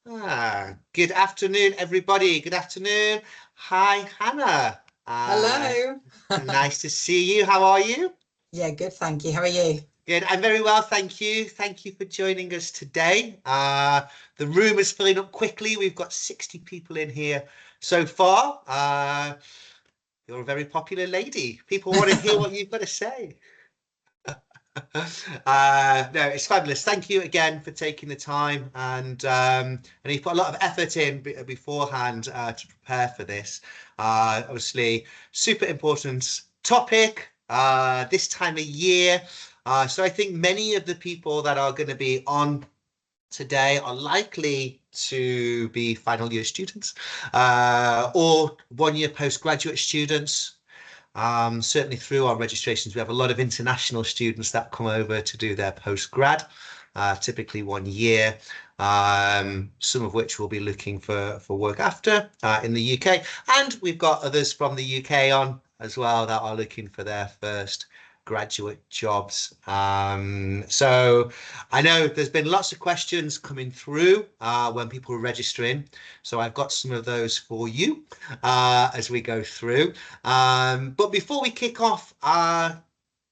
Good afternoon, everybody. Good afternoon. Hi, Hannah. Hello. Nice to see you. How are you? Yeah, good, thank you. How are you? Good. I'm very well, thank you. Thank you for joining us today. The room is filling up quickly. We've got 60 people in here so far. You're a very popular lady. People want to hear what you've got to say. No, it's fabulous. Thank you again for taking the time, and you put a lot of effort in beforehand to prepare for this. Obviously, super important topic this time of year. So I think many of the people that are going to be on today are likely to be final year students or 1 year postgraduate students. Certainly through our registrations, we have a lot of international students that come over to do their postgrad, typically 1 year, some of which will be looking for work after in the UK. And we've got others from the UK on as well that are looking for their first graduate jobs. So I know there's been lots of questions coming through when people are registering. So I've got some of those for you as we go through. But before we kick off,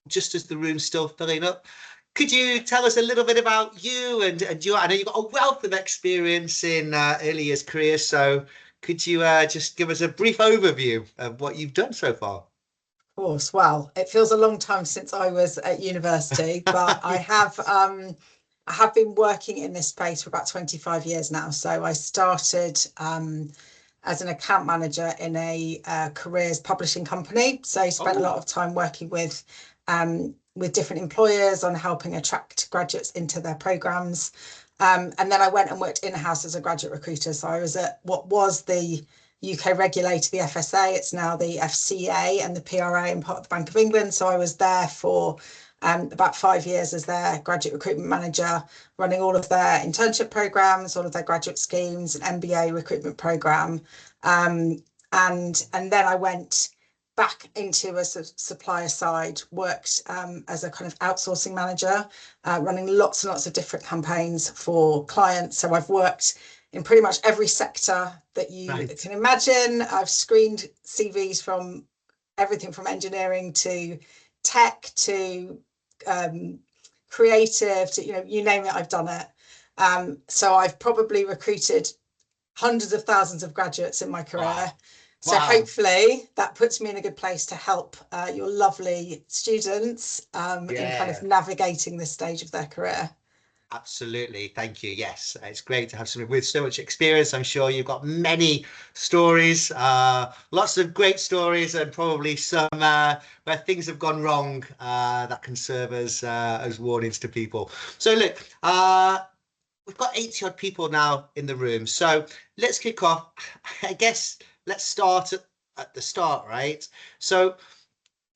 just as the room's still filling up, could you tell us a little bit about you and you? I know you've got a wealth of experience in early years career, so could you just give us a brief overview of what you've done so far? Of course. Well, it feels a long time since I was at university, but I have been working in this space for about 25 years now. So I started as an account manager in a careers publishing company. So I spent a lot Oh, of time working with different employers on helping attract graduates into their programs. And then I went and worked in-house as a graduate recruiter. So I was at what was the UK regulator, the FSA. It's now the FCA and the PRA and part of the Bank of England. So I was there for about 5 years as their graduate recruitment manager, running all of their internship programs, all of their graduate schemes, an MBA recruitment program. And then I went back into a supplier side, worked as a kind of outsourcing manager, running lots and lots of different campaigns for clients. So I've worked in pretty much every sector that you right. can imagine. I've screened CVs from everything from engineering to tech to creative to, you name it, I've done it. So I've probably recruited hundreds of thousands of graduates in my career. Wow. So Wow. hopefully that puts me in a good place to help your lovely students in kind of Yeah. navigating this stage of their career. Absolutely. Thank you. Yes, it's great to have somebody with so much experience. I'm sure you've got many stories, lots of great stories, and probably some where things have gone wrong that can serve as warnings to people. So, look, we've got 80 odd people now in the room. So, let's kick off. I guess let's start at the start, right? So,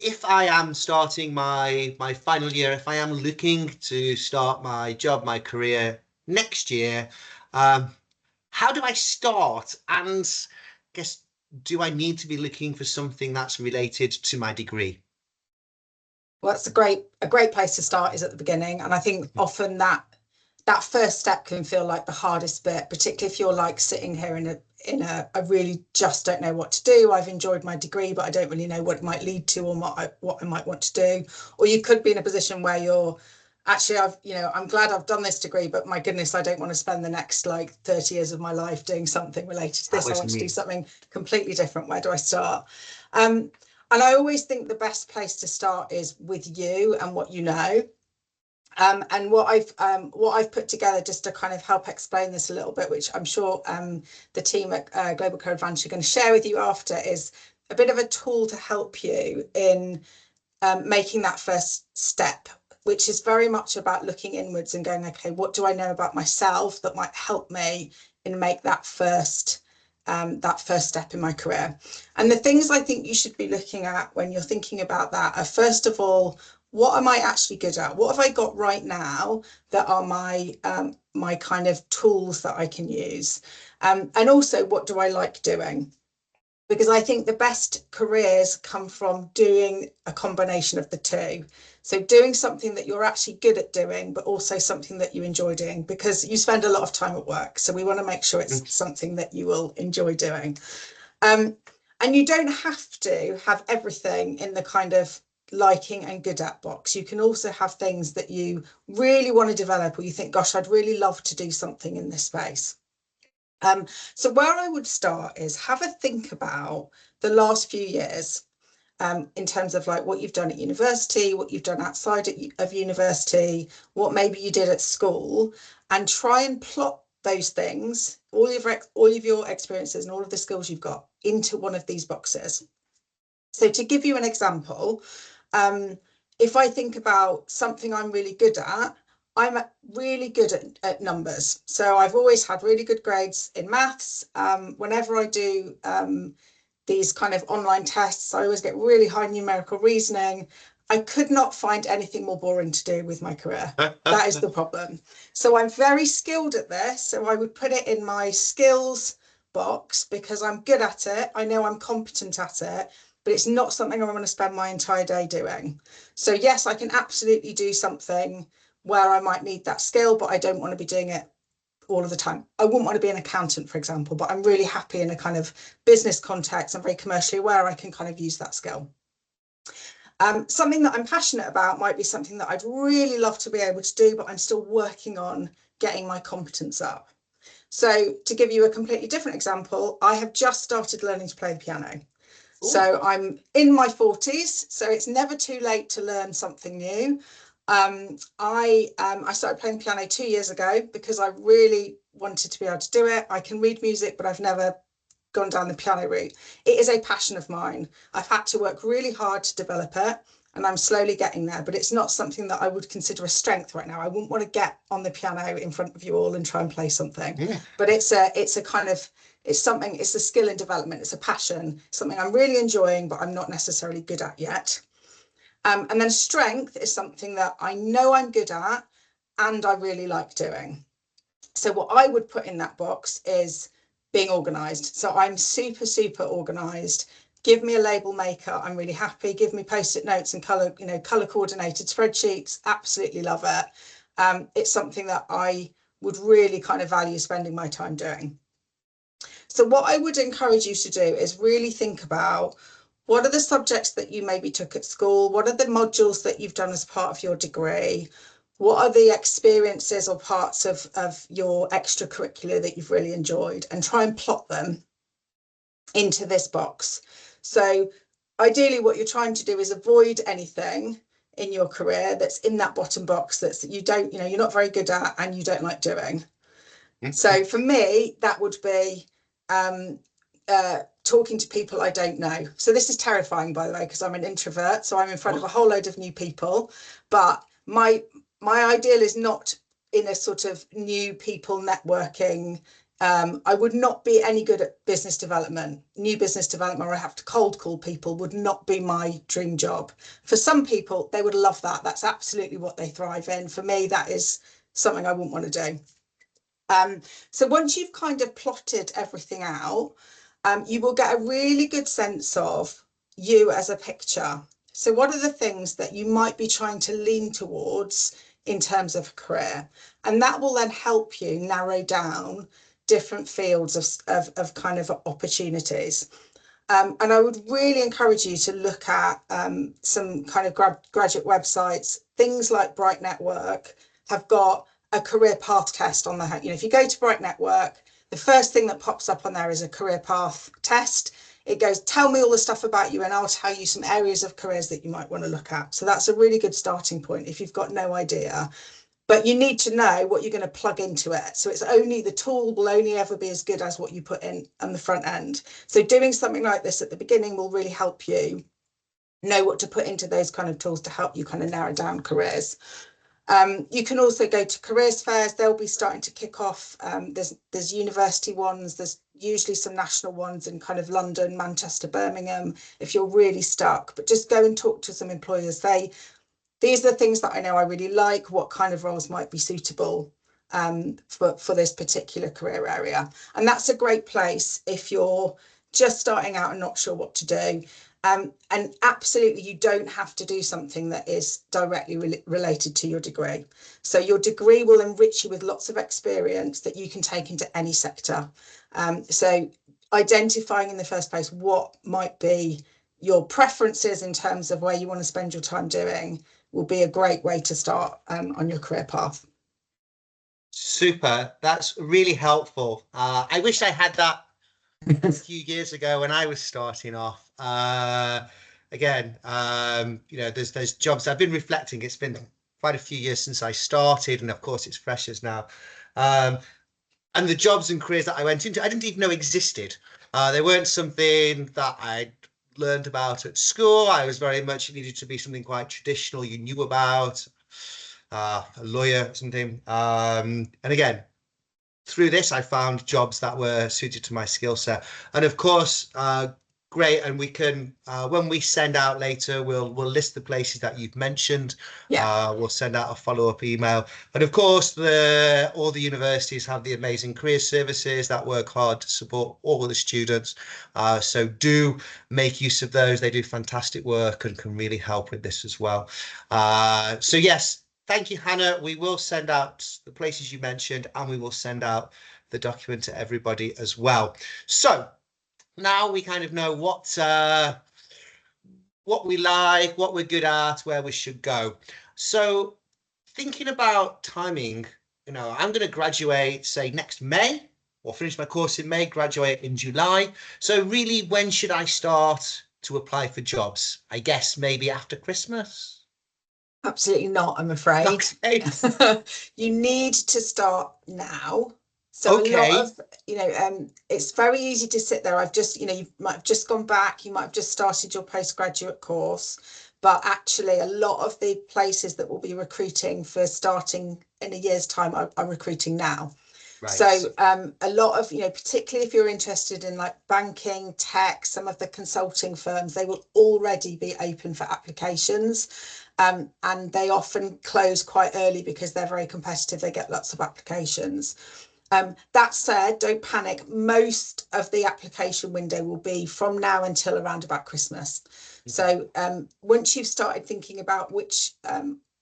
if I am starting my final year, if I am looking to start my job, my career next year, um, how do I start? And I guess, do I need to be looking for something that's related to my degree? Well, that's a great place to start is at the beginning. And I think often that first step can feel like the hardest bit, particularly if you're like sitting here in a I really just don't know what to do. I've enjoyed my degree, but I don't really know what it might lead to or what I might want to do. Or you could be in a position where you're actually I'm glad I've done this degree, but my goodness, I don't want to spend the next like 30 years of my life doing something related to That this. I was want to do me. something completely different. Where do I start? Um, and I always think the best place to start is with you and what you know. And what I've put together just to kind of help explain this a little bit, which I'm sure the team at Global Career Advantage are going to share with you after, is a bit of a tool to help you in making that first step, which is very much about looking inwards and going, okay, what do I know about myself that might help me in make that first step in my career. And the things I think you should be looking at when you're thinking about that are, first of all, what am I actually good at? What have I got right now that are my kind of tools that I can use? And also, what do I like doing? because I think the best careers come from doing a combination of the two. So doing something that you're actually good at doing, but also something that you enjoy doing, because you spend a lot of time at work. So we want to make sure it's something that you will enjoy doing. And you don't have to have everything in the kind of liking and good at box. You can also have things that you really want to develop, or you think, gosh, I'd really love to do something in this space. So where I would start is have a think about the last few years, in terms of like what you've done at university, what you've done outside of university, what maybe you did at school, and try and plot those things, all of your experiences and all of the skills you've got, into one of these boxes. So to give you an example, if I think about something I'm really good at, I'm really good at numbers. So I've always had really good grades in maths. Whenever I do these kind of online tests, I always get really high numerical reasoning. I could not find anything more boring to do with my career. That is the problem. So I'm very skilled at this. So I would put it in my skills box because I'm good at it. I know I'm competent at it, but it's not something I want to spend my entire day doing. So yes, I can absolutely do something where I might need that skill, but I don't want to be doing it all of the time. I wouldn't want to be an accountant, for example, but I'm really happy in a kind of business context. I'm very commercially aware. I can kind of use that skill. Something that I'm passionate about might be something that I'd really love to be able to do, but I'm still working on getting my competence up. So to give you a completely different example, I have just started learning to play the piano. Ooh. So I'm in my 40s, so it's never too late to learn something new. I started playing piano 2 years ago because I really wanted to be able to do it. I can read music, but I've never gone down the piano route. It is a passion of mine. I've had to work really hard to develop it, and I'm slowly getting there, but it's not something that I would consider a strength right now. I wouldn't want to get on the piano in front of you all and try and play something. Yeah. But it's a kind of, it's a skill in development. It's a passion, something I'm really enjoying, but I'm not necessarily good at yet. And then strength is something that I know I'm good at and I really like doing. So what I would put in that box is being organized. So I'm super, super organized. Give me a label maker, I'm really happy. Give me post-it notes and color coordinated spreadsheets, absolutely love it. It's something that I would really kind of value spending my time doing. So what I would encourage you to do is really think about, what are the subjects that you maybe took at school? What are the modules that you've done as part of your degree? What are the experiences or parts of your extracurricular that you've really enjoyed? And try and plot them into this box. So ideally what you're trying to do is avoid anything in your career that's in that bottom box that you're not very good at and you don't like doing. So for me, that would be talking to people I don't know. So this is terrifying, by the way, because I'm an introvert. So I'm in front of a whole load of new people. But my ideal is not in a sort of new people networking. I would not be any good at business development. New business development, where I have to cold call people, would not be my dream job. For some people, they would love that. That's absolutely what they thrive in. For me, that is something I wouldn't want to do. So once you've kind of plotted everything out, you will get a really good sense of you as a picture. So what are the things that you might be trying to lean towards in terms of a career? And that will then help you narrow down different fields of kind of opportunities. And I would really encourage you to look at some kind of graduate websites. Things like Bright Network have got a career path test on there. If you go to Bright Network, the first thing that pops up on there is a career path test. It goes, tell me all the stuff about you and I'll tell you some areas of careers that you might want to look at. So that's a really good starting point if you've got no idea. But you need to know what you're going to plug into it. So the tool will only ever be as good as what you put in on the front end. So doing something like this at the beginning will really help you know what to put into those kind of tools to help you kind of narrow down careers. You can also go to careers fairs. They'll be starting to kick off. There's university ones. There's usually some national ones in kind of London, Manchester, Birmingham, if you're really stuck. But just go and talk to some employers. These are the things that I know I really like. What kind of roles might be suitable for this particular career area? And that's a great place if you're just starting out and not sure what to do. And absolutely, you don't have to do something that is directly related to your degree. So your degree will enrich you with lots of experience that you can take into any sector. So identifying in the first place what might be your preferences in terms of where you want to spend your time doing will be a great way to start on your career path. Super. That's really helpful. I wish I had that a few years ago when I was starting off. Again, you know, there's jobs. I've been reflecting. It's been quite a few years since I started, and of course, it's freshers now. And the jobs and careers that I went into, I didn't even know existed. They weren't something that I'd learned about at school. I was very much, it needed to be something quite traditional you knew about, a lawyer or something. And again, through this, I found jobs that were suited to my skill set. And of course, great. And we can, when we send out later, we'll list the places that you've mentioned. Yeah. We'll send out a follow-up email. And of course, all the universities have the amazing career services that work hard to support all of the students. So do make use of those. They do fantastic work and can really help with this as well. So yes, thank you, Hannah. We will send out the places you mentioned, and we will send out the document to everybody as well. So now we kind of know what we like, what we're good at, where we should go. So thinking about timing, you know, I'm going to graduate, say, next May, or finish my course in May, graduate in July. So really, when should I start to apply for jobs? I guess maybe after Christmas. Absolutely not, I'm afraid. Okay. You need to start now. So a lot Okay. of, it's very easy to sit there. I've just, you might have just gone back, you might have just started your postgraduate course, but actually a lot of the places that will be recruiting for starting in a year's time are recruiting now. Right. So a lot of, particularly if you're interested in like banking, tech, some of the consulting firms, they will already be open for applications. And they often close quite early because they're very competitive. They get lots of applications. That said, don't panic. Most of the application window will be from now until around about Christmas. So once you've started thinking about which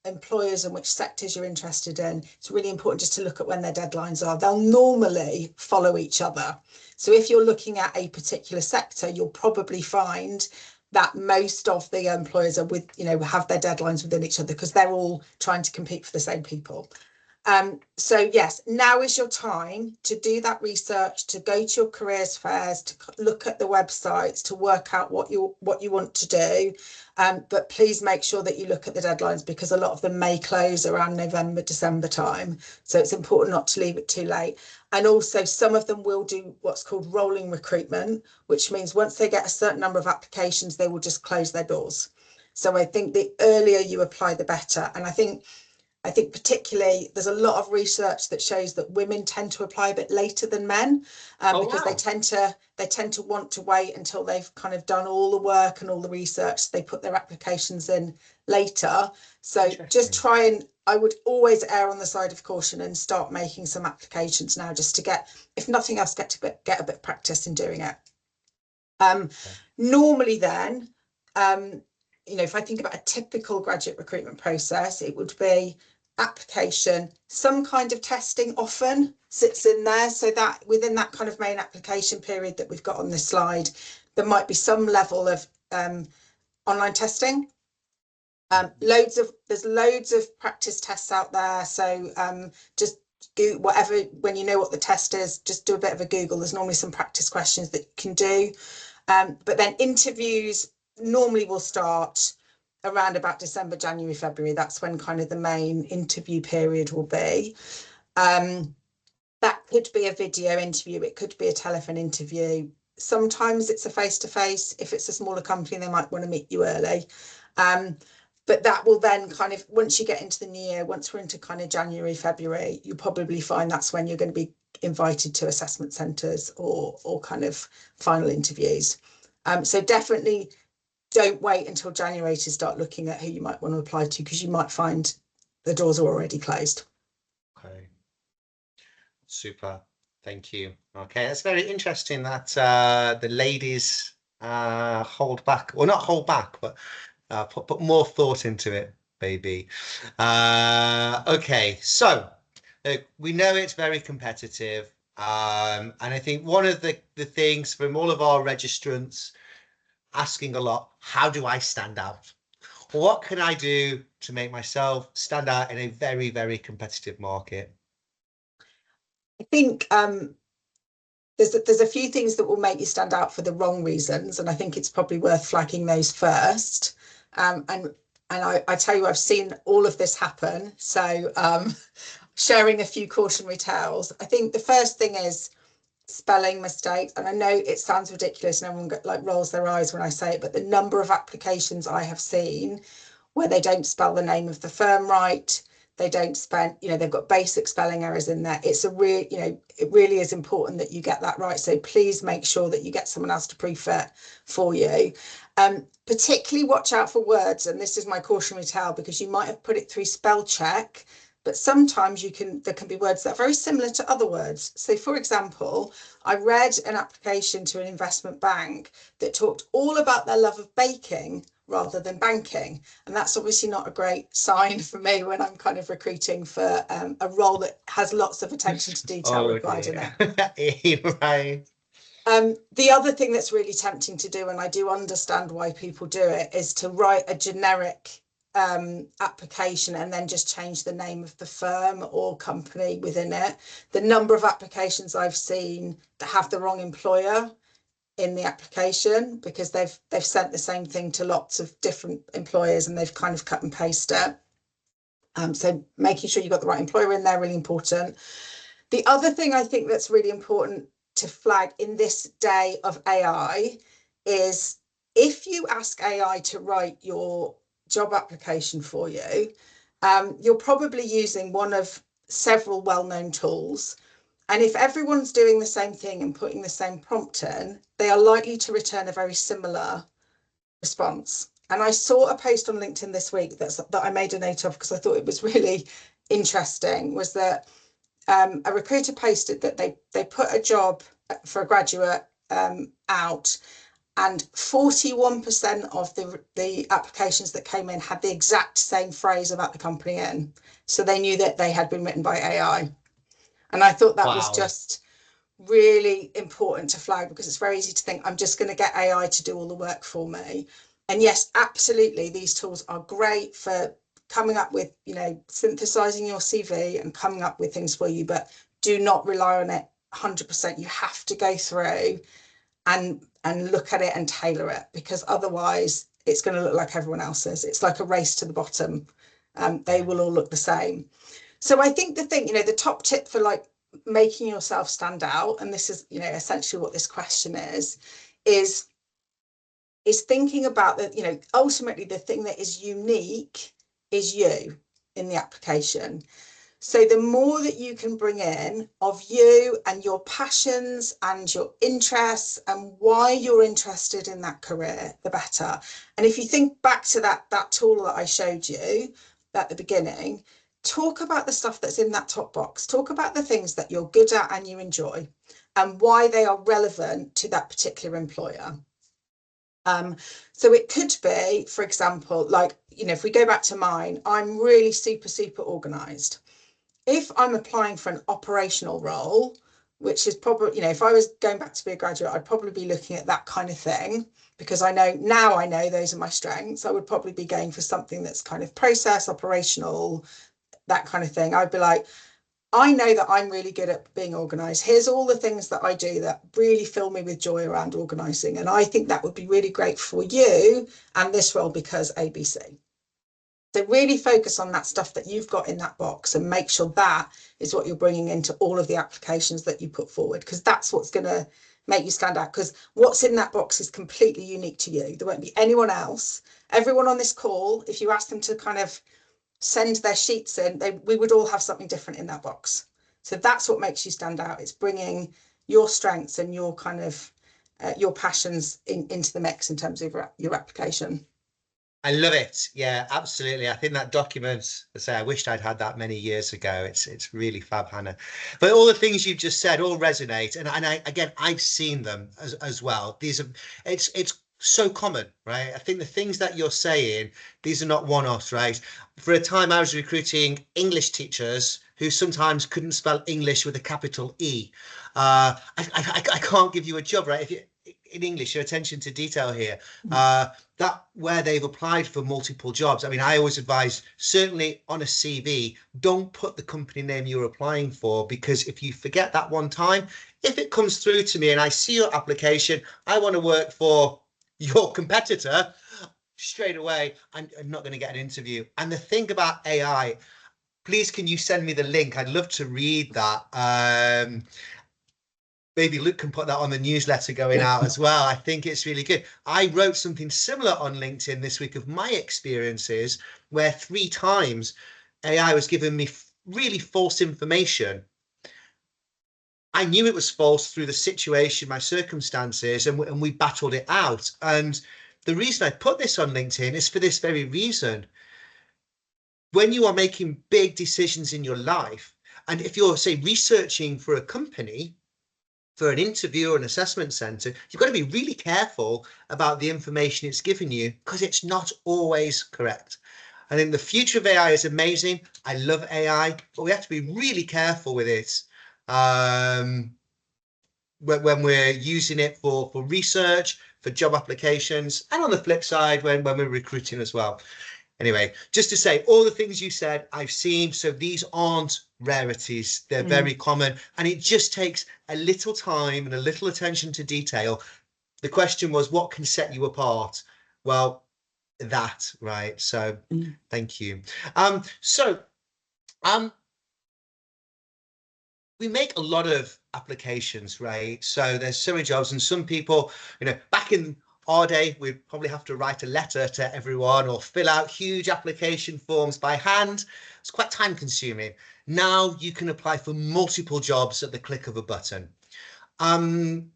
employers and which sectors you're interested in, it's really important just to look at when their deadlines are. They'll normally follow each other. So if you're looking at a particular sector, you'll probably find that most of the employers are have their deadlines within each other because they're all trying to compete for the same people. So yes, now is your time to do that research, to go to your careers fairs, to look at the websites, to work out what you want to do. But please make sure that you look at the deadlines because a lot of them may close around November, December time. So it's important not to leave it too late. And also some of them will do what's called rolling recruitment, which means once they get a certain number of applications, they will just close their doors. So I think the earlier you apply, the better. And I think particularly there's a lot of research that shows that women tend to apply a bit later than men because they tend to want to wait until they've kind of done all the work and all the research. They put their applications in later. So just try and, I would always err on the side of caution and start making some applications now just to get, if nothing else, get a bit of practice in doing it. Normally then, if I think about a typical graduate recruitment process, it would be application, some kind of testing often sits in there, so that within that kind of main application period that we've got on this slide, there might be some level of online testing. There's loads of practice tests out there, so just do whatever, when you know what the test is, just do a bit of a Google. There's normally some practice questions that you can do, but then interviews normally will start around about December, January, February. That's when kind of the main interview period will be. That could be a video interview, it could be a telephone interview. Sometimes it's a face-to-face. If it's a smaller company, they might want to meet you early. But that will then kind of, once you get into the new year, once we're into kind of January, February, you'll probably find that's when you're going to be invited to assessment centres or kind of final interviews. So definitely don't wait until January to start looking at who you might want to apply to, because you might find the doors are already closed. Okay. Super. Thank you. Okay, that's very interesting that the ladies hold back, or not hold back, but put more thought into it, maybe. Okay, so we know it's very competitive, and I think one of the things from all of our registrants asking a lot, how do I stand out? What can I do to make myself stand out in a very, very competitive market? I think there's a few things that will make you stand out for the wrong reasons, and I think it's probably worth flagging those first. And I tell you, I've seen all of this happen. So sharing a few cautionary tales. I think the first thing is spelling mistakes. And I know it sounds ridiculous and everyone like rolls their eyes when I say it, but the number of applications I have seen where they don't spell the name of the firm right, they don't spell, they've got basic spelling errors in there. It's a real, it really is important that you get that right. So please make sure that you get someone else to proof it for you. Particularly watch out for words, and this is my cautionary tale, because you might have put it through spell check, but sometimes there can be words that are very similar to other words. So for example, I read an application to an investment bank that talked all about their love of baking rather than banking. And that's obviously not a great sign for me when I'm kind of recruiting for a role that has lots of attention to detail required in it. Right. The other thing that's really tempting to do, and I do understand why people do it, is to write a generic application and then just change the name of the firm or company within it. The number of applications I've seen that have the wrong employer in the application because they've sent the same thing to lots of different employers and they've kind of cut and paste it. So making sure you've got the right employer in there, really important. The other thing I think that's really important to flag in this day of AI is if you ask AI to write your job application for you, you're probably using one of several well-known tools. And if everyone's doing the same thing and putting the same prompt in, they are likely to return a very similar response. And I saw a post on LinkedIn this week that I made a note of because I thought it was really interesting, was that a recruiter posted that they put a job for a graduate out, and 41% of the applications that came in had the exact same phrase about the company in. So they knew that they had been written by AI. And I thought that was just really important to flag, because it's very easy to think I'm just going to get AI to do all the work for me. And yes, absolutely, these tools are great for coming up with, synthesizing your CV and coming up with things for you, but do not rely on it 100%. You have to go through and look at it and tailor it, because otherwise it's going to look like everyone else's. It's like a race to the bottom. They will all look the same. So I think the thing, the top tip for like making yourself stand out, and this is, essentially what this question is thinking about that, ultimately the thing that is unique is you in the application. So the more that you can bring in of you and your passions and your interests and why you're interested in that career, the better. And if you think back to that tool that I showed you at the beginning, talk about the stuff that's in that top box. Talk about the things that you're good at and you enjoy and why they are relevant to that particular employer. So it could be, for example, like, if we go back to mine, I'm really super organized. If I'm applying for an operational role, which is probably, if I was going back to be a graduate, I'd probably be looking at that kind of thing, because I know those are my strengths. I would probably be going for something that's kind of process, operational, that kind of thing. I'd be like, I know that I'm really good at being organized. Here's all the things that I do that really fill me with joy around organizing. And I think that would be really great for you and this role because ABC. So really focus on that stuff that you've got in that box and make sure that is what you're bringing into all of the applications that you put forward, because that's what's going to make you stand out, because what's in that box is completely unique to you. There won't be anyone else. Everyone on this call, if you ask them to kind of send their sheets in, we would all have something different in that box. So that's what makes you stand out. It's bringing your strengths and your kind of your passions into the mix in terms of your application. I love it. Yeah, absolutely. I think that document, I say, I wished I'd had that many years ago. It's really fab, Hannah. But all the things you've just said all resonate, and I again I've seen them as well. These are it's so common, right? I think the things that you're saying, these are not one-offs, right? For a time, I was recruiting English teachers who sometimes couldn't spell English with a capital E. I can't give you a job, right? If you in English, your attention to detail here. That where they've applied for multiple jobs. I mean, I always advise, certainly on a CV, don't put the company name you're applying for, because if you forget that one time, if it comes through to me and I see your application, I want to work for your competitor, straight away, I'm not going to get an interview. And the thing about AI, please, can you send me the link? I'd love to read that. Maybe Luke can put that on the newsletter going out as well. I think it's really good. I wrote something similar on LinkedIn this week of my experiences where 3 times AI was giving me really false information. I knew it was false through the situation, my circumstances, and we battled it out. And the reason I put this on LinkedIn is for this very reason. When you are making big decisions in your life, and if you're, say, researching for a company, for an interview or an assessment center, you've got to be really careful about the information it's giving you, because it's not always correct. I think the future of AI is amazing. I love AI, but we have to be really careful with it when we're using it for research, for job applications, and on the flip side, when we're recruiting as well. Anyway, just to say, all the things you said, I've seen. So these aren't rarities. They're very common. And it just takes a little time and a little attention to detail. The question was, what can set you apart? Well, that, right? So thank you. We make a lot of applications, right? So there's so many jobs, and some people, back in our day, we'd probably have to write a letter to everyone or fill out huge application forms by hand. It's quite time consuming. Now you can apply for multiple jobs at the click of a button. I mean,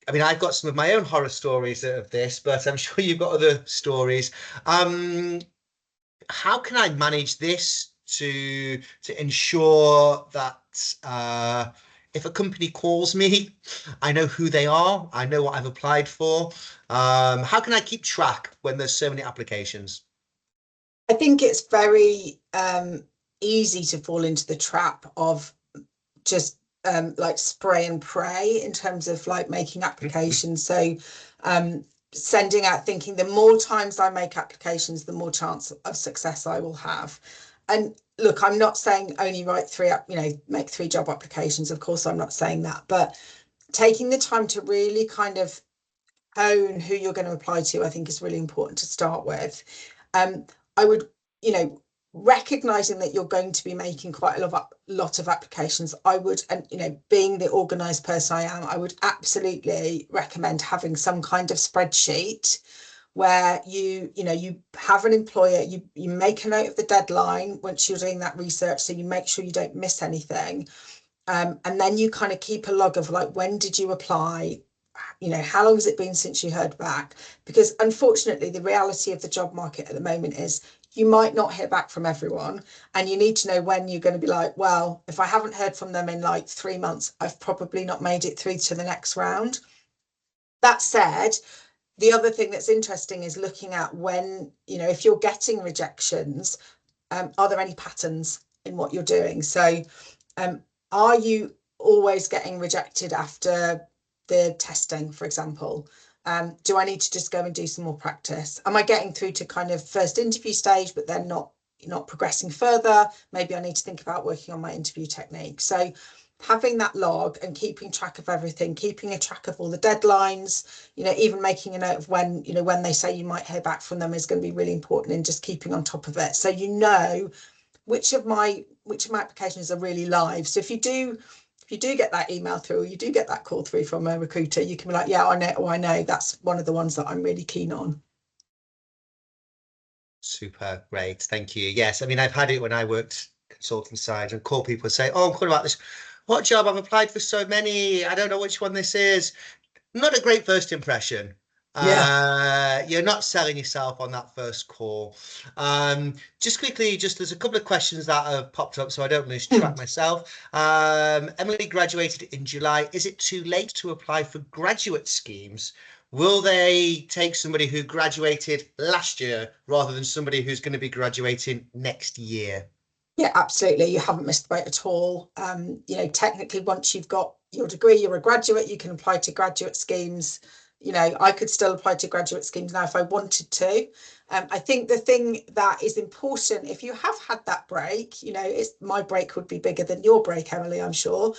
I've got some of my own horror stories of this, but I'm sure you've got other stories. How can I manage this to ensure that if a company calls me, I know who they are, I know what I've applied for? How can I keep track when there's so many applications? I think it's very easy to fall into the trap of just like spray and pray in terms of like making applications. So sending out, thinking the more times I make applications, the more chance of success I will have. And look, I'm not saying only write 3, make 3 job applications. Of course, I'm not saying that, but taking the time to really kind of hone who you're going to apply to, I think is really important to start with. I would, recognizing that you're going to be making quite a lot of applications, I would, and being the organized person I am, I would absolutely recommend having some kind of spreadsheet where you have an employer, you make a note of the deadline once you're doing that research, so you make sure you don't miss anything, and then you kind of keep a log of like, when did you apply, how long has it been since you heard back? Because unfortunately, the reality of the job market at the moment is you might not hear back from everyone, and you need to know when you're going to be like, well, if I haven't heard from them in like 3 months, I've probably not made it through to the next round. That said, the other thing that's interesting is looking at when, if you're getting rejections, are there any patterns in what you're doing? So are you always getting rejected after the testing, for example? Do I need to just go and do some more practice? Am I getting through to kind of first interview stage, but then not progressing further? Maybe I need to think about working on my interview technique. So having that log and keeping track of everything, keeping a track of all the deadlines, even making a note of when, when they say you might hear back from them is going to be really important in just keeping on top of it. So which of my applications are really live. So if you do get that email through, or you do get that call through from a recruiter, you can be like, yeah, I know that's one of the ones that I'm really keen on. Super, great, thank you. Yes, I mean, I've had it when I worked consulting side and call people and say, oh, I'm calling about this. What job? I've applied for so many. I don't know which one this is. Not a great first impression. Yeah. You're not selling yourself on that first call. Just quickly, just there's a couple of questions that have popped up, so I don't lose track myself. Emily graduated in July. Is it too late to apply for graduate schemes? Will they take somebody who graduated last year rather than somebody who's going to be graduating next year? Yeah, absolutely. You haven't missed the boat at all. You know, technically, once you've got your degree, you're a graduate, you can apply to graduate schemes. You know, I could still apply to graduate schemes now if I wanted to. I think the thing that is important, if you have had that break, you know, it's my break would be bigger than your break, Emily, I'm sure,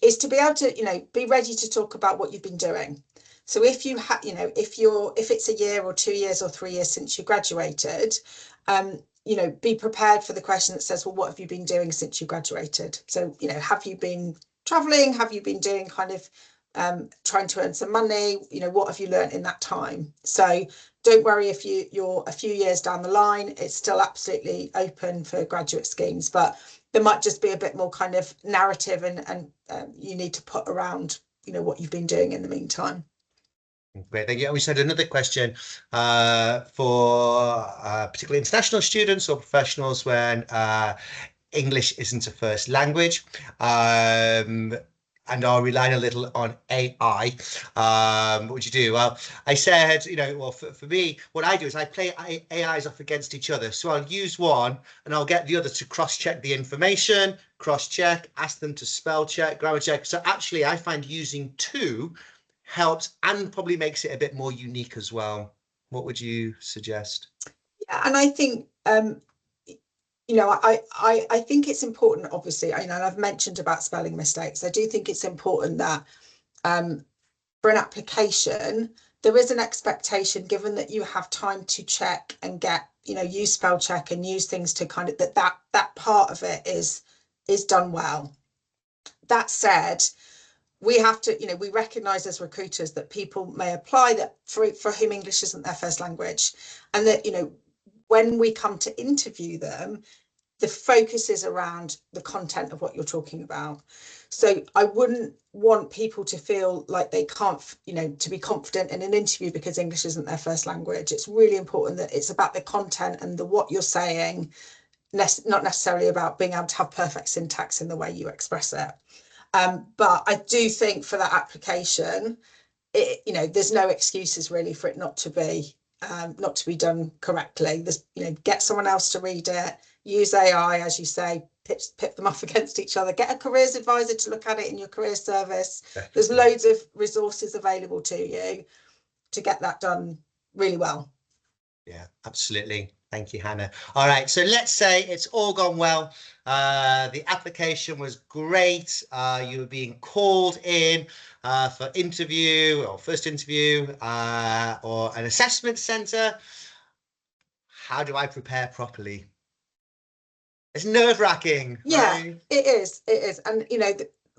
is to be able to, you know, be ready to talk about what you've been doing. So if you have, you know, if it's a year or 2 years or 3 years since you graduated, you know, be prepared for the question that says, well, what have you been doing since you graduated? So, you know, have you been traveling? Have you been doing kind of trying to earn some money? You know, what have you learned in that time? So don't worry if you're a few years down the line, it's still absolutely open for graduate schemes, but there might just be a bit more kind of narrative and you need to put around, you know, what you've been doing in the meantime. Great, thank you. We had another question for particularly international students or professionals when English isn't a first language, and are relying a little on AI. What would you do? Well, I said, you know, well, for me, what I do is I play AIs off against each other. So I'll use one and I'll get the other to cross-check the information, cross-check, ask them to spell check, grammar check. So actually, I find using two helps and probably makes it a bit more unique as well. What would you suggest? Yeah, and I think you know, I think it's important, obviously, you know, and I've mentioned about spelling mistakes. I do think it's important that for an application, there is an expectation, given that you have time to check and get, you know, use spell check and use things to kind of that part of it is done well. That said, we have to, you know, we recognize as recruiters that people may apply that for whom English isn't their first language, and that, you know, when we come to interview them, the focus is around the content of what you're talking about. So I wouldn't want people to feel like they can't, you know, to be confident in an interview because English isn't their first language. It's really important that it's about the content and the what you're saying, not necessarily about being able to have perfect syntax in the way you express it. But I do think for that application, you know, there's no excuses really for it not to be done correctly. There's, you know, get someone else to read it, use AI, as you say, pip them off against each other, get a careers advisor to look at it in your career service. There's loads of resources available to you to get that done really well. Yeah, absolutely. Thank you, Hannah. All right, so let's say it's all gone well. The application was great. You were being called in for interview or first interview or an assessment center. How do I prepare properly? It's nerve-wracking, Yeah, right? it is. It is. And, you know,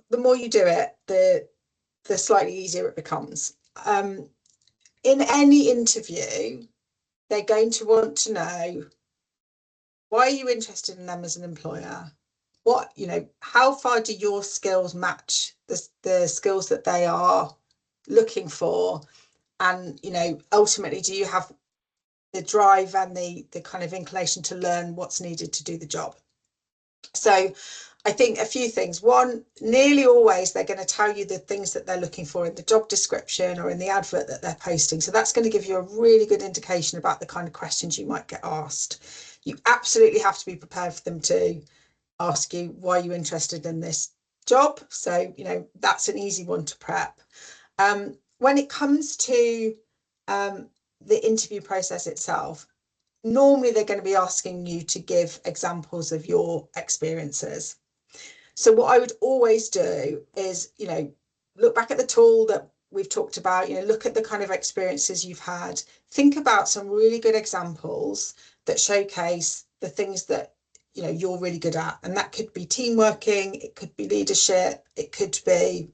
the more you do it, the slightly easier it becomes. In any interview, they're going to want to know, why are you interested in them as an employer? What, you know, how far do your skills match the skills that they are looking for? And, you know, ultimately, do you have the drive and the kind of inclination to learn what's needed to do the job? So I think a few things. One, nearly always they're going to tell you the things that they're looking for in the job description or in the advert that they're posting. So that's going to give you a really good indication about the kind of questions you might get asked. You absolutely have to be prepared for them to ask you, why are you interested in this job? So, you know, that's an easy one to prep. When it comes to the interview process itself, normally they're going to be asking you to give examples of your experiences. So what I would always do is, you know, look back at the tool that we've talked about, you know, look at the kind of experiences you've had, think about some really good examples that showcase the things that, you know, you're really good at. And that could be team working, it could be leadership, it could be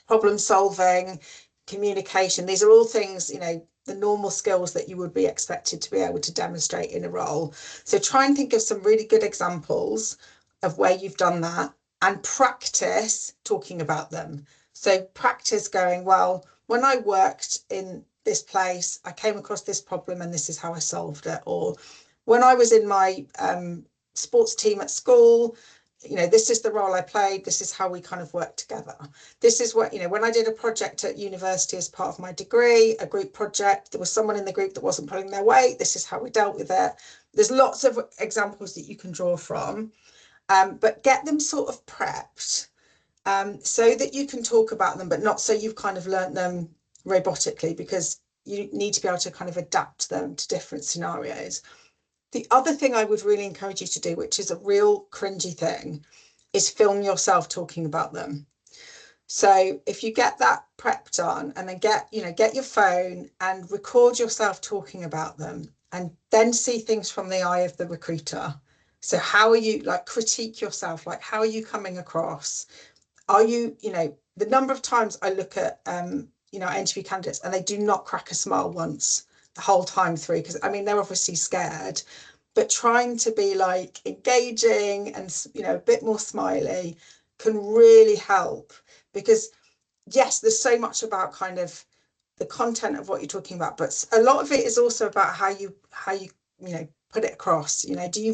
problem solving, communication. These are all things, you know, the normal skills that you would be expected to be able to demonstrate in a role. So try and think of some really good examples of where you've done that and practice talking about them. So practice going, well, when I worked in this place, I came across this problem and this is how I solved it. Or when I was in my sports team at school, you know, this is the role I played, this is how we kind of worked together. This is what, you know, when I did a project at university as part of my degree, a group project, there was someone in the group that wasn't pulling their weight, this is how we dealt with it. There's lots of examples that you can draw from, but get them sort of prepped so that you can talk about them, but not so you've kind of learnt them robotically, because you need to be able to kind of adapt them to different scenarios. The other thing I would really encourage you to do, which is a real cringy thing, is film yourself talking about them. So if you get that prepped on and then get your phone and record yourself talking about them, and then see things from the eye of the recruiter. So how are you, like, critique yourself, like, how are you coming across? Are you, you know, the number of times I look at, you know, interview candidates and they do not crack a smile once the whole time through, because I mean, they're obviously scared, but trying to be like engaging and, you know, a bit more smiley can really help. Because yes, there's so much about kind of the content of what you're talking about, but a lot of it is also about how you you know, put it across. You know, do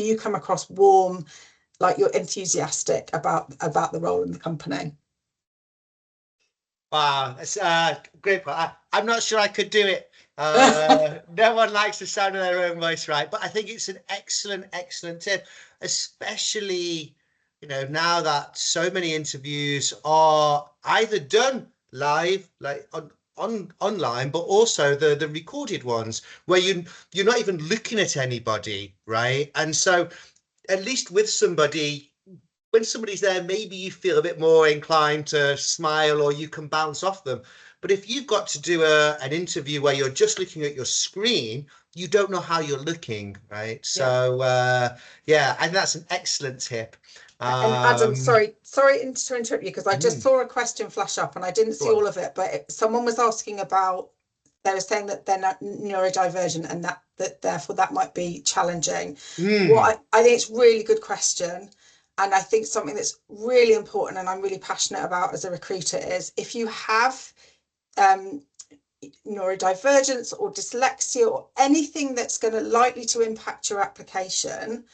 you come across warm, like you're enthusiastic about the role in the company? Wow, that's a great point. I'm not sure I could do it. No one likes the sound of their own voice, right? But I think it's an excellent tip, especially, you know, now that so many interviews are either done live, like online, but also the recorded ones where you're not even looking at anybody, right? And so at least with somebody, when somebody's there, maybe you feel a bit more inclined to smile or you can bounce off them. But if you've got to do an interview where you're just looking at your screen, you don't know how you're looking, right? So yeah, and that's an excellent tip. And Adam, sorry to interrupt you, because I just saw a question flash up and I didn't see all of it, but someone was asking about, they were saying that they're not neurodivergent and that therefore that might be challenging. What I think it's a really good question. And I think something that's really important and I'm really passionate about as a recruiter is, if you have neurodivergence or dyslexia or anything that's going to likely to impact your application,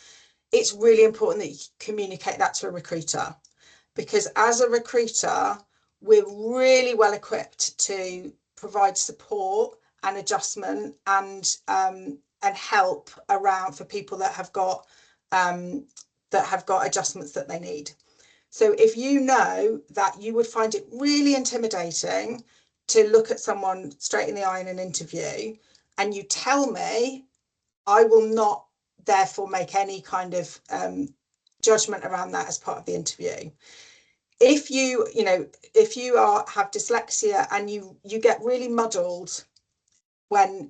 it's really important that you communicate that to a recruiter, because as a recruiter, we're really well equipped to provide support and adjustment and help around for people that have got adjustments that they need. So if you know that you would find it really intimidating to look at someone straight in the eye in an interview, and you tell me, I will not therefore make any kind of judgment around that as part of the interview. If you have dyslexia and you get really muddled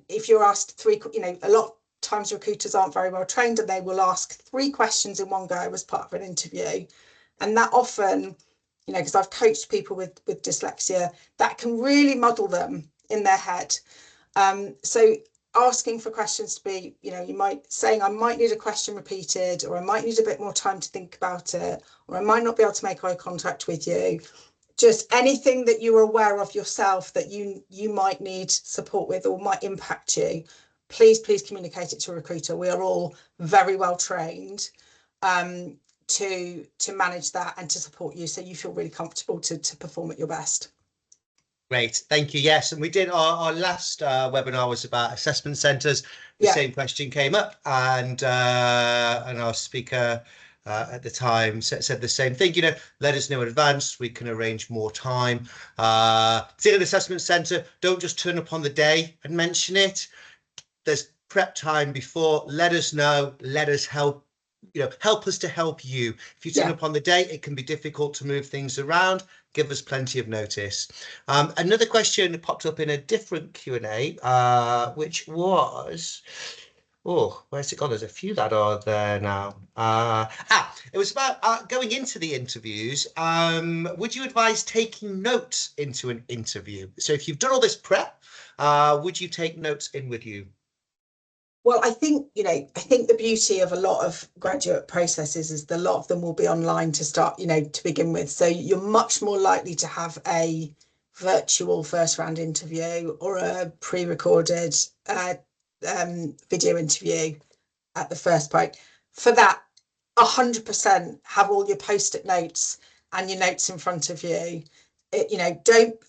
if you're asked three, you know, a lot of times recruiters aren't very well trained and they will ask 3 questions in one go as part of an interview, and that often, you know, because I've coached people with dyslexia, that can really muddle them in their head. So asking for questions to be, you know, I might need a question repeated, or I might need a bit more time to think about it, or I might not be able to make eye contact with you. Just anything that you're aware of yourself that you might need support with or might impact you, please communicate it to a recruiter. We are all very well trained to manage that and to support you, so you feel really comfortable to perform at your best. Great, thank you. Yes, and we did our last webinar was about assessment centres. The same question came up, and our speaker at the time said the same thing. You know, let us know in advance. We can arrange more time. It's in an assessment centre. Don't just turn up on the day and mention it. There's prep time before. Let us know. Let us help. You know, help us to help you. If you turn up on the day, it can be difficult to move things around. Give us plenty of notice. Another question popped up in a different Q&A, which was, where's it gone? There's a few that are there now. It was about going into the interviews. Would you advise taking notes into an interview? So if you've done all this prep, would you take notes in with you? Well, I think the beauty of a lot of graduate processes is that a lot of them will be online to start, you know, to begin with. So you're much more likely to have a virtual first round interview or a pre-recorded video interview at the first point. For that, 100% have all your post-it notes and your notes in front of you.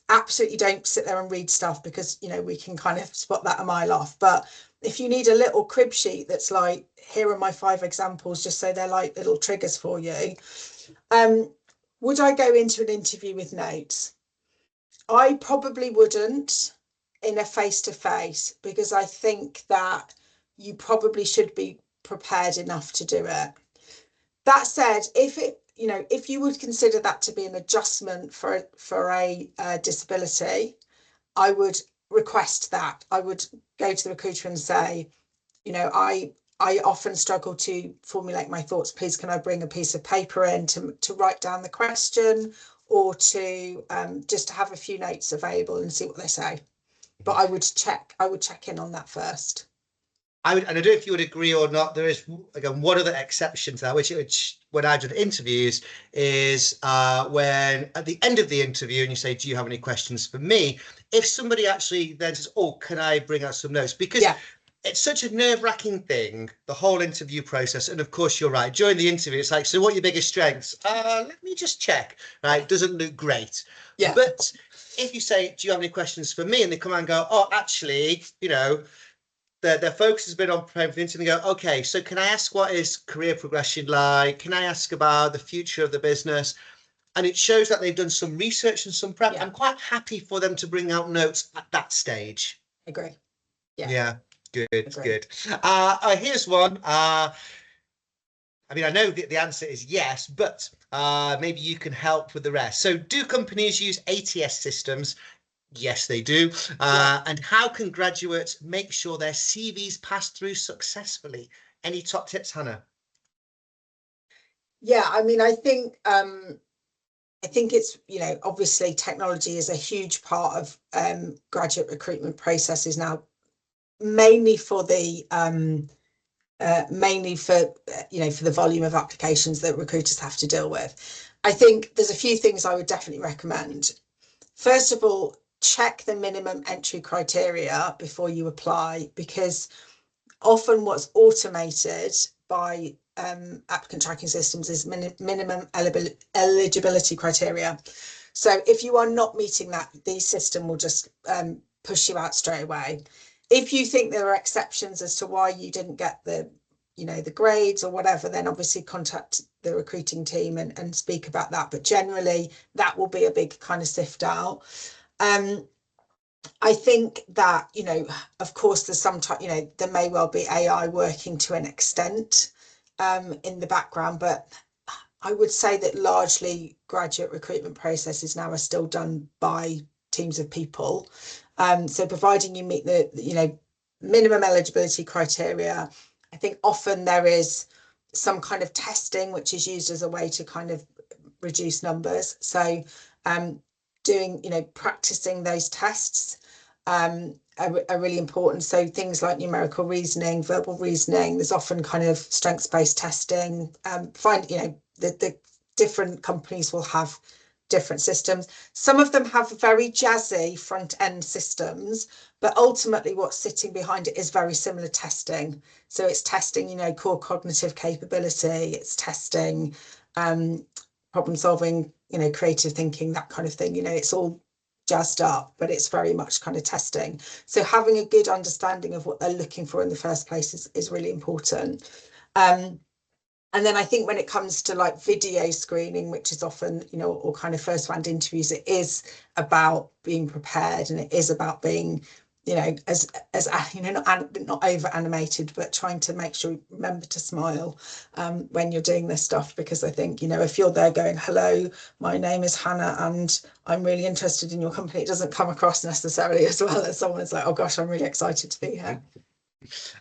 Absolutely don't sit there and read stuff, because we can kind of spot that a mile off. But if you need a little crib sheet that's like, here are my 5 examples, just so they're like little triggers for you. Would I go into an interview with notes? I probably wouldn't in a face-to-face, because I think that you probably should be prepared enough to do it. That said, if you would consider that to be an adjustment for a disability, I would request that. I would go to the recruiter and say, I often struggle to formulate my thoughts. Please, can I bring a piece of paper in to write down the question, or to just to have a few notes available and see what they say. But I would check in on that first. And I don't know if you would agree or not. There is, again, one other exception to that, which when I did interviews, is when at the end of the interview and you say, do you have any questions for me? If somebody actually then says, oh, can I bring out some notes? Because it's such a nerve-wracking thing, the whole interview process. And of course, you're right. During the interview, it's like, so what are your biggest strengths? Let me just check. Right? Doesn't look great. Yeah. But if you say, do you have any questions for me? And they come and go, oh, actually, their focus has been on preparing for the interview. They go, okay, so can I ask what is career progression like? Can I ask about the future of the business? And it shows that they've done some research and some prep. I'm quite happy for them to bring out notes at that stage. Agree. Yeah. Good. Agree. Good. Here's one. I know the answer is yes, but maybe you can help with the rest. So, do companies use ATS systems? Yes, they do. And how can graduates make sure their CVs pass through successfully? Any top tips, Hannah? Yeah, I think it's, obviously technology is a huge part of graduate recruitment processes now, mainly for the for the volume of applications that recruiters have to deal with. I think there's a few things I would definitely recommend. First of all, check the minimum entry criteria before you apply, because often what's automated by applicant tracking systems is minimum eligibility criteria. So if you are not meeting that, the system will just push you out straight away. If you think there are exceptions as to why you didn't get the grades or whatever, then obviously contact the recruiting team and speak about that. But generally, that will be a big kind of sift out. I think that, of course, there's there may well be AI working to an extent in the background, but I would say that largely graduate recruitment processes now are still done by teams of people. So providing you meet the, minimum eligibility criteria, I think often there is some kind of testing which is used as a way to kind of reduce numbers. So practicing those tests are really important. So things like numerical reasoning, verbal reasoning, there's often kind of strengths-based testing. The different companies will have different systems. Some of them have very jazzy front-end systems, but ultimately what's sitting behind it is very similar testing. So it's testing, core cognitive capability, it's testing problem solving, creative thinking, that kind of thing. It's all jazzed up, but it's very much kind of testing. So having a good understanding of what they're looking for in the first place is really important. And then I think when it comes to like video screening, which is often, or kind of first round interviews, it is about being prepared, and it is about being, as not over animated, but trying to make sure you remember to smile when you're doing this stuff. Because I think, if you're there going, hello, my name is Hannah and I'm really interested in your company, it doesn't come across necessarily as well as someone's like, oh gosh, I'm really excited to be here.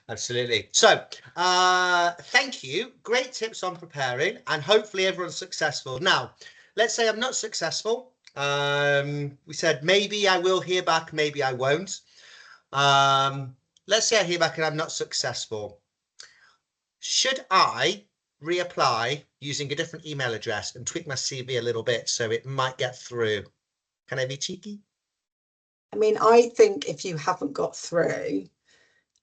Absolutely. So thank you. Great tips on preparing, and hopefully everyone's successful. Now, let's say I'm not successful. We said maybe I will hear back, maybe I won't. Let's say I hear back and I'm not successful. Should I reapply using a different email address and tweak my CV a little bit so it might get through? Can I be cheeky? I mean, I think if you haven't got through,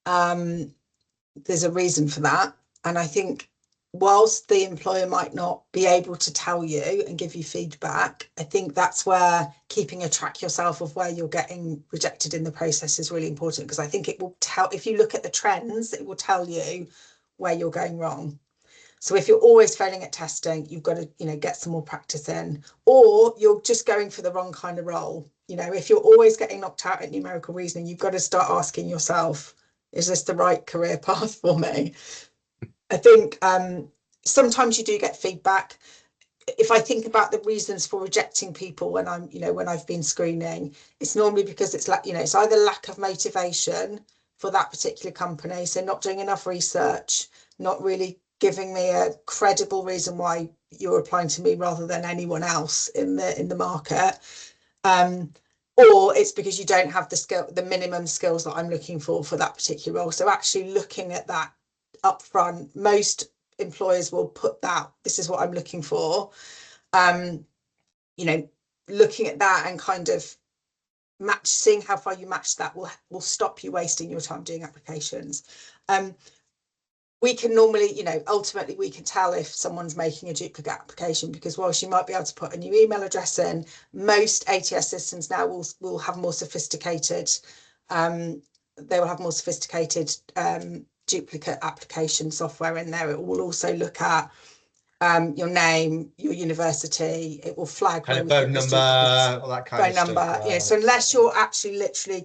there's a reason for that. And I think whilst the employer might not be able to tell you and give you feedback, I think that's where keeping a track yourself of where you're getting rejected in the process is really important, because I think it will tell, if you look at the trends, it will tell you where you're going wrong. So if you're always failing at testing, you've got to, get some more practice in, or you're just going for the wrong kind of role. If you're always getting knocked out at numerical reasoning, you've got to start asking yourself, is this the right career path for me? I think sometimes you do get feedback. If I think about the reasons for rejecting people when I've been screening, it's normally because it's it's either lack of motivation for that particular company, so not doing enough research, not really giving me a credible reason why you're applying to me rather than anyone else in the market, or it's because you don't have the minimum skills that I'm looking for that particular role. So actually looking at that up front, most employers will put that, this is what I'm looking for. Looking at that and kind of seeing how far you match that will stop you wasting your time doing applications. We can normally, ultimately we can tell if someone's making a duplicate application, because whilst you might be able to put a new email address in, most ATS systems now will have more sophisticated, they will have more sophisticated duplicate application software in there. It will also look at your name, your university. It will flag kind of phone number, all that kind of phone number. stuff. Yeah. So unless you're actually literally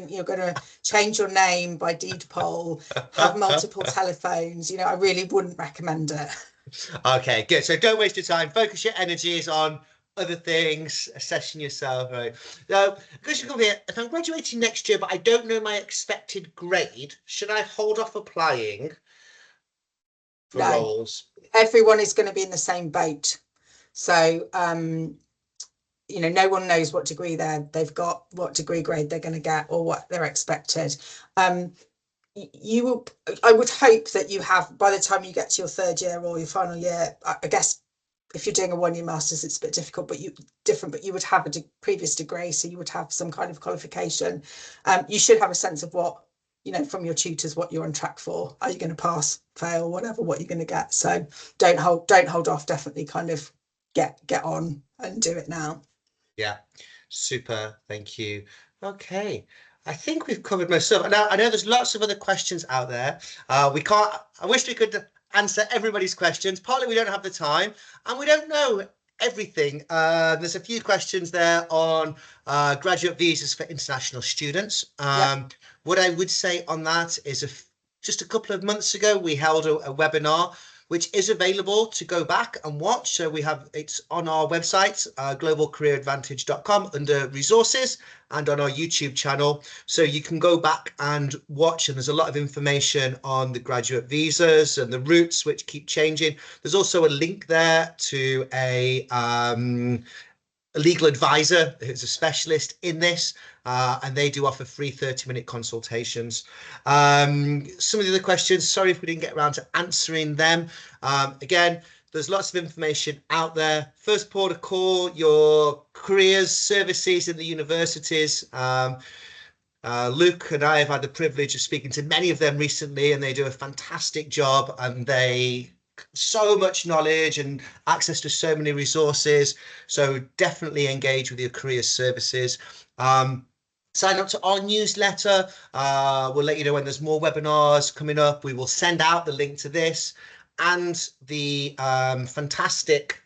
you're going to change your name by deed poll, have multiple telephones, I really wouldn't recommend it. Okay, good. So don't waste your time. Focus your energies on other things, assessing yourself, right? So, question come here. If I'm graduating next year, but I don't know my expected grade, should I hold off applying for roles? Everyone is going to be in the same boat. So, no one knows what degree they've got, what degree grade they're going to get, or what they're expected. I would hope that you have, by the time you get to your third year or your final year, I guess if you're doing a 1 year master's, it's a bit difficult, but you would have a previous degree, so you would have some kind of qualification. You should have a sense of what, from your tutors, what you're on track for. Are you going to pass, fail, whatever, what you're going to get? So don't hold off. Definitely kind of get on and do it now. Yeah, super. Thank you. Okay. I think we've covered most of it. Now, I know there's lots of other questions out there. I wish we could answer everybody's questions. Partly we don't have the time and we don't know everything. There's a few questions there on graduate visas for international students. What I would say on that is just a couple of months ago, we held a webinar which is available to go back and watch. So it's on our website, globalcareeradvantage.com, under resources, and on our YouTube channel. So you can go back and watch, and there's a lot of information on the graduate visas and the routes, which keep changing. There's also a link there to a legal advisor who's a specialist in this, and they do offer free 30-minute consultations. Some of the other questions, sorry if we didn't get around to answering them. Again, there's lots of information out there. First port of call, your careers services in the universities. Luke and I have had the privilege of speaking to many of them recently, and they do a fantastic job, and so much knowledge and access to so many resources. So definitely engage with your career services. Sign up to our newsletter. We'll let you know when there's more webinars coming up. We will send out the link to this and the fantastic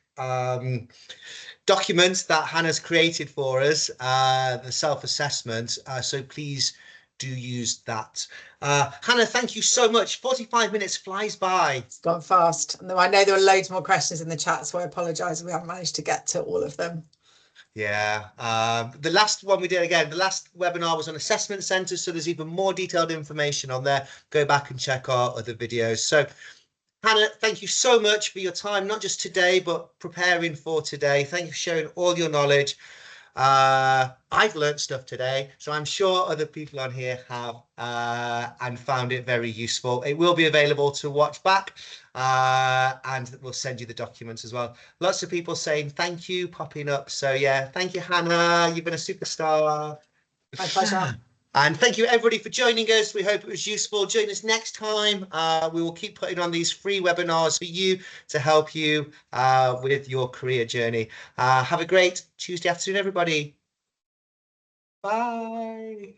document that Hannah's created for us, the self-assessment. So please do use that. Hannah, thank you so much. 45 minutes flies by. It's gone fast. And I know there were loads more questions in the chat, so I apologise if we haven't managed to get to all of them. Yeah, the last one we did, again, the last webinar was on assessment centres, so there's even more detailed information on there. Go back and check our other videos. So Hannah, thank you so much for your time, not just today, but preparing for today. Thank you for sharing all your knowledge. I've learned stuff today, so I'm sure other people on here have and found it very useful. It will be available to watch back, and we'll send you the documents as well. Lots of people saying thank you, popping up. So yeah, thank you, Hannah. You've been a superstar. My pleasure. And thank you everybody for joining us. We hope it was useful. Join us next time. We will keep putting on these free webinars for you to help you with your career journey. Have a great Tuesday afternoon, everybody. Bye.